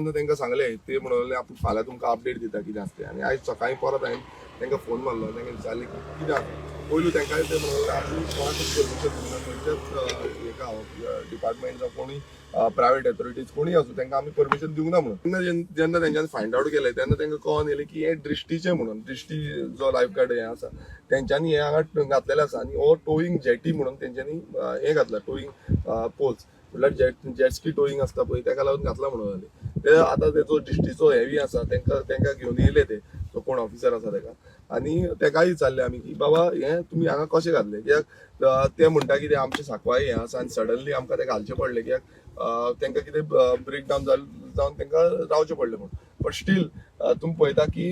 जेन्ना तांकां सांगलें ते म्हणले आपूण फाल्यां तुमकां अपडेट दिता कितें आसा तें आनी आयज सकाळीं परत हांवें तांकां फोन मारलो तांकां विचारलें की कितें आसा पयलू तांकां ते म्हणले आपूण कोणाकूच परमिशन दिना खंयच्याच हेका डिपार्टमेंट जावं कोणी प्रायवेट अथॉरिटीज कोणी आसूं तांकां आमी परमिशन दिवंक ना म्हणून जेन्ना तेंच्यांनी फायंड आउट केलें तेन्ना तांकां कळोन येलें की हें दृश्टीचें म्हणून दृश्टी जो लायफ गार्ड हें आसा तेंच्यांनी हें हांगा घातलेलें आसा आनी हो टोईंग जेटी म्हणून तेंच्यांनी हें घातला टोईंग पोल्स म्हणल्यार जेटस्की टोईंग आसता पळय ताका लागून घातला म्हणून ते आतां तेजो दृश्टीचो हेवी आसा तांकां घेवन येयले ते तो कोण ऑफिसर आसा ताका आनी तेकाय विचारलें आमी की बाबा हें तुमी हांगा कशें घातलें कित्याक ते म्हणटा की आमचें सांकवाळे हें आसा आनी सडनली आमकां तें घालचें पडलें कित्याक तांकां कितें ब्रेक डावन जावन तांकां रावचें पडलें म्हणून बट स्टील तुमी पळयता की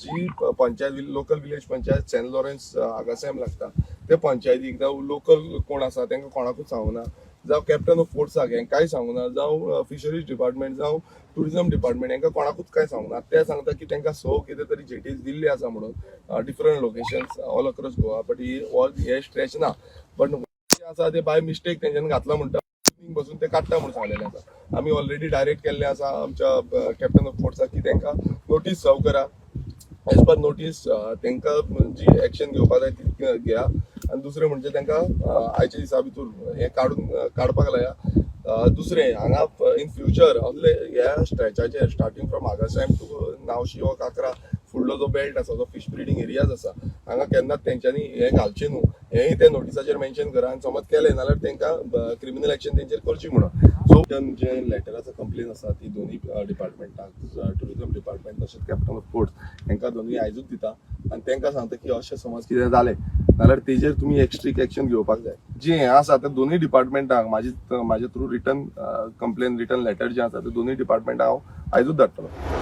जी panchayat local village panchayat saint Lawrence Agassaim लागता ते पंचायतीक जावं लोकल कोण आसा तांकां कोणाकूच सांगूना जावं कॅप्टन ऑफ फोर्साक हेंकांय सांगूना जावं फिशरीज डिपार्टमेंट जावं टुरिझम डिपार्टमेंट हेंकां कोणाकूच काय सांगूना ते सांगता की तांकां कितें तरी जेटीज दिल्ली आसा म्हणून different locations all across Goa but हे स्ट्रेच ना बट आसा ते बाय मिस्टेक तेंच्यांनी घातला म्हणटा बसून ते काडटा म्हणून सांगलेलें आसा आमी ऑलरेडी डायरेक्ट केल्लें आसा आमच्या कॅप्टन ऑफ फोर्साक की तांकां नोटीस सर्व करा एज पर नोटीस तांकां जी एक्शन घेवपाक जाय ती घेया आनी दुसरें म्हणजे तांकां आयच्या दिसा भितर हें काडपाक लाया दुसरें हांगा इन फ्युचर असले ह्या स्ट्रेचाचेर स्टार्टींग फ्रॉम आगासॅम टू नावशी वा काकरा फुडलो जो बेल्ट आसा जो फीश ब्रिडींग एरियाज आसा हांगा केन्नाच तेंच्यांनी हें घालचें न्हू हेंय ते नोटिसाचेर मेन्शन करा आनी समज केलें जाल्यार तांकां क्रिमिनल एक्शन तेंचेर करची म्हणून सो जे लेटर आसा कंप्लेन आसा ती दोनूय डिपार्टमेंटाक टुरिझम डिपार्टमेंट तशेंच कॅप्टन ऑफ पोर्ट्स हांकां दोनूय आयजूच दिता आनी तांकां सांगता की अशें समज कितें जालें जाल्यार तेजेर तुमी स्ट्रीक्ट एक्शन घेवपाक जाय जें हें आसा तें दोनूय डिपार्टमेंटाक म्हाजे through return complain return letter जें आसा तें दोनूय डिपार्टमेंटाक हांव आयजूच धाडटलो